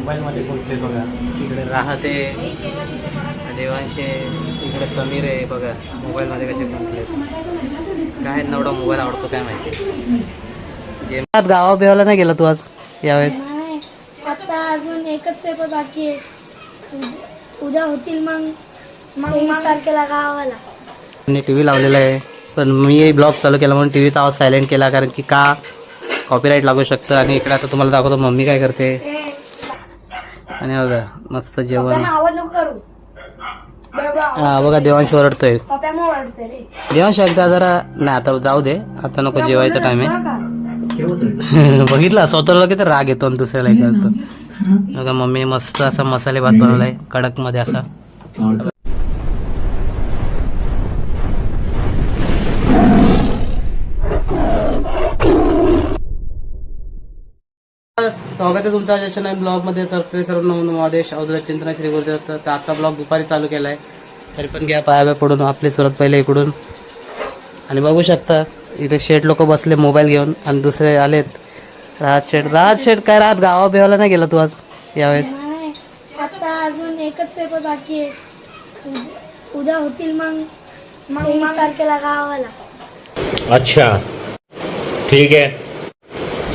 मोबाईलमध्ये बोलते बघा. तिकडे राहते देवांशे, तिकडे समीर आहे बघा. मोबाईलमध्ये कसे गुंतलेत. काय एवढा मोबाईल आवडतो काय माहिती. गेमात गावा बिवाला नाही गेला तू आज यावेळेस? नाही, आता अजून एकच पेपर बाकी आहे. उद्या होतील मग 23 तारखेला गावाला. मी टी व्ही लावलेला आहे, पण मी ब्लॉग चालू केला म्हणून टी व्हीचा आवाज सायलेंट केला, कारण की का कॉपीराईट लागू शकतं. आणि इकडे आता तुम्हाला दाखवतो मम्मी काय करते. आणि बघा मस्त जेवण. आवाज नको करू. हा बघा देवांश ओरडतोय. पप्प्यामुळे ओरडते रे. देवांश एकदा जरा नाही, आता जाऊ दे, आता नको, जेवायचा टाइम आहे. बघितला स्वतःला किती राग येतो आणि दुसऱ्याला करतो. बघा मम्मी मस्त असा मसाले भात बनवलाय कडक मध्ये असा. स्वागत आहे तुमचं आजच्या ब्लॉग मध्ये. सरप्राईज सर्व नवदेश अवधूत चिंतन श्री गुरुदेव. तर आता ब्लॉग दुपारी चालू केलाय, तरी पण घ्या पाया पडून आपली सुरुवात पहिले इकडून. आणि बघू शकता इथे शेठ लोक बसले मोबाईल घेऊन, आणि दुसरे आलेत. राज शेठ काय रात गावा बिवाला नाही गेला तू आज यावेळेस? नाही, आता अजून एकच पेपर बाकी आहे. उद्या होतील मग 23 तारखेला गावाला. अच्छा ठीक है,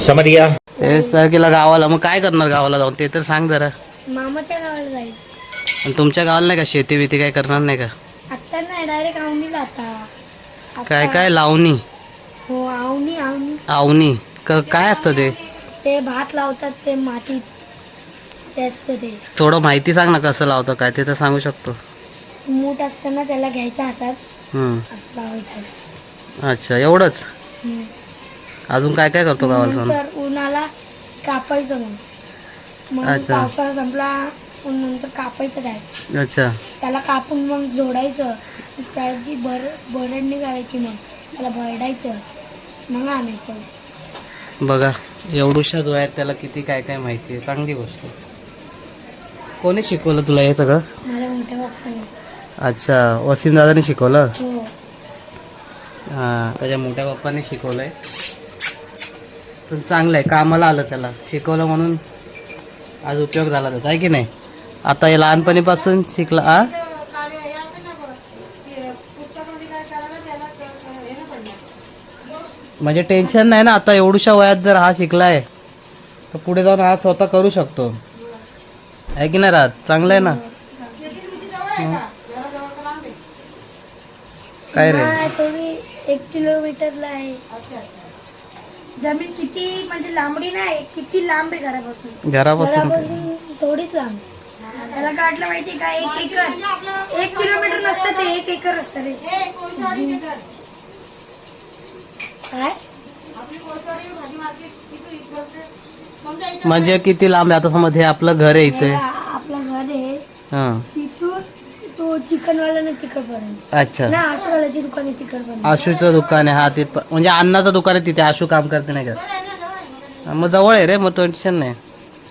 समझ गया. 23 तारखेला गावाला. मग काय करणार गावाला जाऊन ते तर सांग जरा. मामाच्या गावाला जाईल. आणि तुमच्या गावाला नाही का शेती बिती काय करणार नाही का? आता नाही, डायरेक्ट आवनीला आता. काय काय लावणी? हो, आवनी आवनी काय असतं ते? ते भात लावतात, ते मातीत ते असतं. ते थोडं माहिती सांग ना कसं लावतं काय, ते तर सांगू शकतो. मूठ असताना त्याला घ्यायचं हातात, हम्म. असं लावायचं. अच्छा एवढंच? हम्म. अजून काय काय करतो गावाला जाऊन? नंतर उन्हाला कापायचं. मग अच्छा. पावसाळा संपला नंतर कापायचं काय, अच्छा त्याला कापून मग जोडायचं. त्याची भरडणी करायची, मग त्याला भरडायचं, मग आणायचं. बघा एवढूशा जो आहेत त्याला किती काय काय माहिती आहे. चांगली गोष्ट. कोणी शिकवलं तुला हे सगळं? माझ्या मोठ्या पप्पाने. अच्छा वसीम दादाने शिकवलं? हो. हां त्याच्या मोठ्या पप्पाने शिकवलंय. पण चांगलं आहे, कामाला आलं, त्याला शिकवलं म्हणून आज उपयोग झाला त्याचा, आहे की नाही? आता हे लहानपणीपासून शिकला. आ म्हणजे टेन्शन नाही ना, आता एवढ्याशा वयात जर हा शिकलाय तर पुढे जाऊन हा स्वतः करू शकतो, आहे की नाही? राहत चांगलं आहे ना. काय रे? नाही, थोडी 1 किलोमीटरला आहे. जमीन किती म्हणजे लांबडी नाही, किती लांब आहे घरापासून. घरापासून थोडीच लांब. त्याला काय वाटलं माहिती का, 1 एकर 1 किलोमीटर नसतं ते, 1 एकर असतं रे. काय म्हणजे किती लांब आहे? आता समज हे आपलं घर आहे इथे. आपलं घर आहे, हां तिथून तो चिकनवाला ना तिकडपर्यंत. अच्छा ना आशूवाल्याची दुकान आहे तिकडपर्यंत. आशूचं दुकान आहे. हा ते म्हणजे अन्नाचं दुकान आहे तिथे. आशू काम करते नाही का? मग जवळ आहे रे, मग टेन्शन नाही.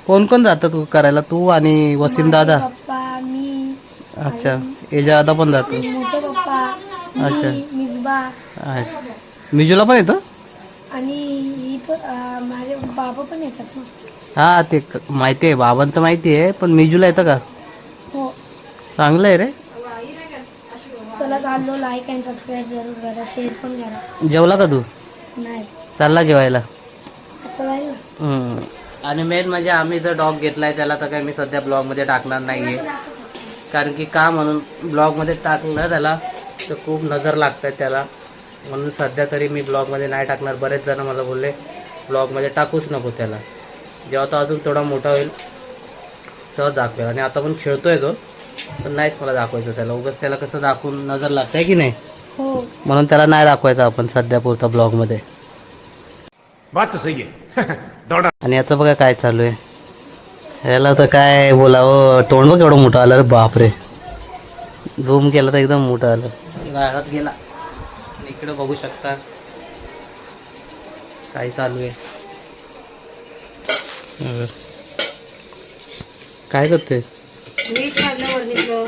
कोण कोण जातं तू करायला? तू आणि वसीम दादा? पप्पा, मी. अच्छा एजा दादा पण जातो? मोठे पप्पा, अच्छा. मिसबा. मिजूला पण येतं? आणि ही पण माझे बाबा पण येतात ना. हा ते माहिती आहे, बाबांचं माहिती आहे, पण मिजूला येतं का? हो. चांगलं आहे रे. चला चाललो, लाईक अँड सबस्क्राईब जरूर करा, शेअर पण करा. जेवला का तू? नाही, चालला जेवायला? आता जाईल ना. आणि मेन म्हणजे आम्ही जो डॉग घेतलाय त्याला तर काय मी सध्या ब्लॉगमध्ये टाकणार नाहीये, कारण की का म्हणून ब्लॉगमध्ये टाकलं त्याला तर खूप नजर लागतात त्याला, म्हणून सध्या तरी मी ब्लॉगमध्ये नाही टाकणार. बरेच जण मला बोलले ब्लॉगमध्ये टाकूच नको त्याला, जेव्हा तो अजून थोडा मोठा होईल तेव्हा दाखवेल. आणि आता पण खेळतोय तो, पण नाहीच मला दाखवायचं त्याला, उगाच त्याला कसं दाखवून नजर लागते की नाही, हो. म्हणून त्याला नाही दाखवायचं आपण सध्या पुरता ब्लॉगमध्ये. बात तो सही है. आणि याचं बघा काय चालू आहे. याला तर काय बोलावं, तोंड बघ एवढं मोठं आलं रे, बापरे. झूम केलं तर एकदम मोठं आलं. राहत गेला. इकडे बघू शकता काय चालू आहे. काय करते?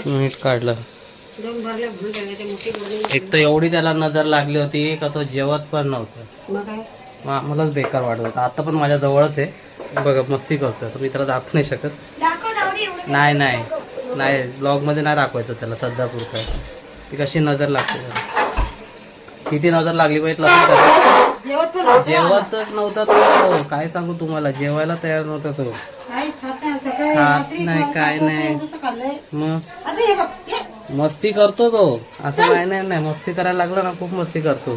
मीठ काढलं. एक तर एवढी त्याला नजर लागली होती का तो जेवत पण नव्हतं. मलाच बेकार वाटत होता. आता पण माझ्या जवळच आहे, बघा मस्ती करतो तर मित्र दाखवू नाही शकत. दाखव जाऊ दे एवढं. नाही नाही नाही ब्लॉगमध्ये नाही दाखवायचं त्याला सध्या पुरतं. ती कशी नजर लागते त्याला. किती नजर लागली पाहिजे जेवतच नव्हता तो. काय सांगू तुम्हाला जेवायला तयार नव्हता तो. खात नाही काय नाही मग मस्ती करतो तो असं काय नाही नाही मस्ती करायला लागला ना खूप मस्ती करतो.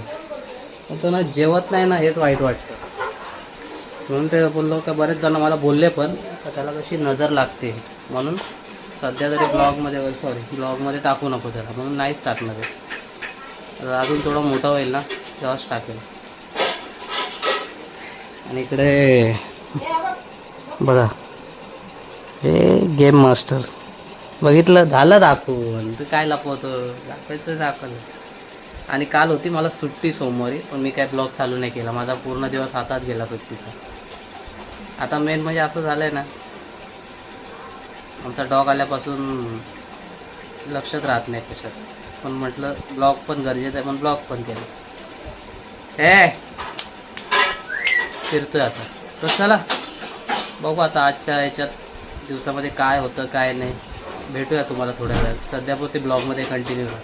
पण तो ना जेवत नाही ना हेच वाईट वाटतं. म्हणून ते बोललो का बरेच जण मला बोलले पण का त्याला कशी नजर लागते म्हणून सध्या तरी ब्लॉगमध्ये टाकू नको त्याला म्हणून नाहीच टाकणार आहे. आता अजून थोडा मोठा होईल ना तेव्हाच टाकेल. आणि इकडे बघा हे गेम मास्टर बघितलं झालं दाखवून. तू काय लपवतो दाखवायचं दाखवलं. आणि काल होती मला सुट्टी सोमवारी पण मी काय ब्लॉग चालू नाही केला. माझा पूर्ण दिवस हातात गेला सुट्टीचा. आता मेन म्हणजे असं झालं आहे ना आमचा डॉग आल्यापासून लक्षात राहत नाही कशात. पण म्हटलं ब्लॉग पण गरजेचं आहे पण ब्लॉग पण केलं. हे फिरतोय आता तर चला बघू आता आजच्या याच्यात दिवसामध्ये काय होतं काय नाही. भेटूया तुम्हाला थोड्या वेळात. सध्यापुरती ब्लॉगमध्ये कंटिन्यू राहा.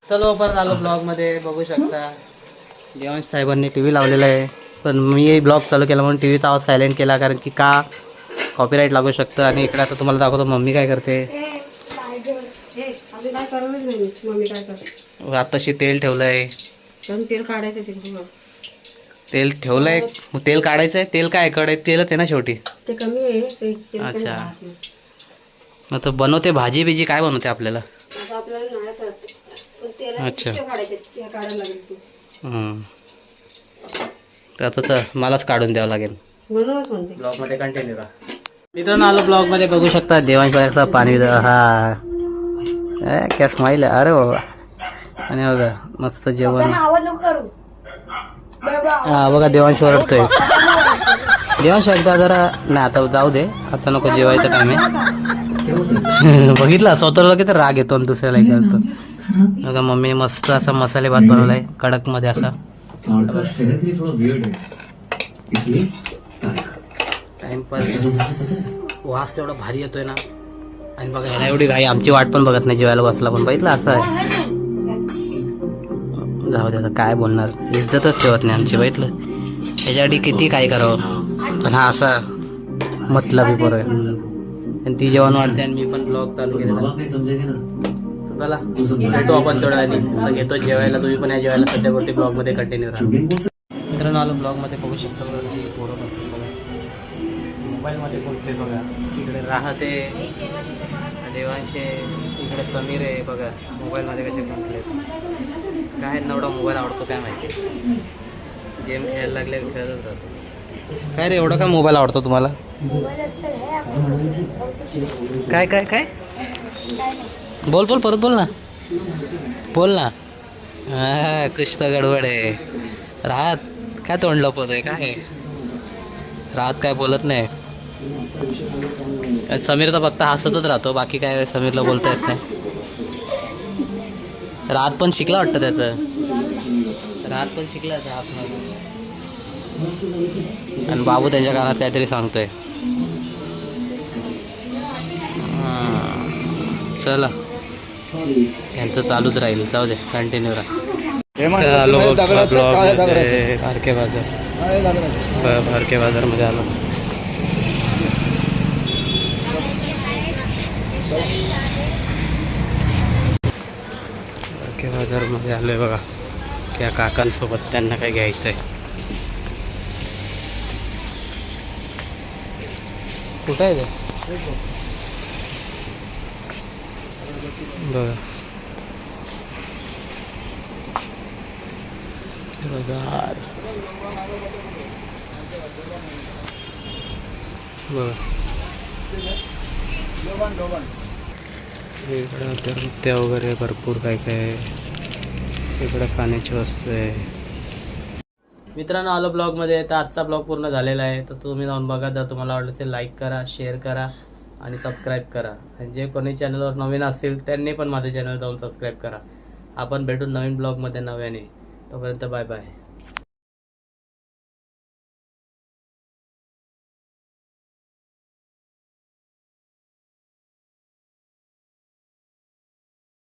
चलो परत आलो ब्लॉगमध्ये. बघू शकता देवांश साहेबांनी टी व्ही लावलेला आहे पण मी ब्लॉग चालू केला म्हणून टी व्हीचा आवाज सायलेंट केला कारण की का कॉपीराईट लागू शकतं. आणि इकडे आता तुम्हाला दाखवतो मम्मी काय करते. आताशी तेल ठेवलं आहे. तेल काढायचं तेल ठेवलंय तेल काढायचं आहे. तेल काय कढईत तेलच आहे ना शेवटी. ते कमी आहे. अच्छा मग तर बनवते भाजी बिजी काय बनवते आपल्याला. अच्छा तर आता तर मलाच काढून द्यावं लागेल. ब्लॉगमध्ये कंटिन्यू राहा. मित्रांनो आलो ब्लॉगमध्ये बघू शकता देवांश बाहेरचा पाणी हा काय स्माईल आहे. अरे बाबा आणि बघा मस्त जेवण. आवाज नको करू. हा बघा देवांश ओरडतोय. देवांश एकदा जरा नाही आता जाऊ दे आता नको जेवायचं टाइम आहे. बघितला स्वतःला किती राग येतो आणि दुसऱ्याला करतो. बघा मम्मी मस्त असा मसाले भात बनवलाय कडक मध्ये असा. टाइमपास वास तेवढा भारी येतोय ना. आणि बघा ह्याला एवढी घाई आमची वाट पण बघत नाही जेवायला बसला पण बघितलं असं आहे. जाऊ दे आता काय बोलणार इज्जतच ठेवत नाही आमची बघितलं. ह्याच्यासाठी किती काय करावं पण हा असा मतलबी पोर आहे. आणि ती जेवण वाढते आणि मी पण ब्लॉग चालू केलेला. चला भेटू आपण थोड्या वेळाने. घेतो जेवायला तुम्ही पण या जेवायला सध्यावरती ब्लॉगमध्ये कंटिन्यू राहा. मित्रांनो आलो ब्लॉगमध्ये बघू शकतो बघा कशी पोरं बघतो बघा मोबाईलमध्ये बोलते बघा. इकडे राहते देवांशे इकडे समीर आहे बघा मोबाईलमध्ये कसे गुंतले. काय एवढा मोबाईल आवडतो काय माहिती. गेम खेळायला लागले खेळतच राहतो. काय रे एवढा काय मोबाईल आवडतो तुम्हाला. काय काय काय बोल बोल परत बोल ना बोल ना. हा कुछ तर गडबड आहे. राहत काय तोंड लपवतोय काय राहत काय बोलत नाही. समीर तर फक्त हसतच राहतो बाकी काय समीरला बोलता येत नाही. राहत पण शिकला वाटतं त्याचं. राहत पण शिकला हसणार. आणि बाबू त्यांच्या कानात काहीतरी सांगतोय. चला यांचं चालूच राहील जाऊ दे कंटिन्यू राहा. भारके बाजार भारके बाजारमध्ये आलो. भारके बाजारमध्ये आलोय बघा. त्या काकांसोबत त्यांना काय घ्यायचं आहे. कुठं आहे ते बघा. बाजार बघा इकडं नृत्य वगैरे भरपूर काय काय आहे. इकडं खाण्याची वस्तू आहे. मित्रांनो आलो ब्लॉगमध्ये. तर आजचा ब्लॉग पूर्ण झालेला आहे तर तुम्ही जाऊन बघा. जर तुम्हाला आवडलं असेल लाईक करा शेअर करा आणि सबस्क्राईब करा. आणि जे कोणी चॅनलवर नवीन असतील त्यांनी पण माझं चॅनल जाऊन सबस्क्राईब करा. आपण भेटून नवीन ब्लॉगमध्ये नव्याने. तोपर्यंत बाय बाय.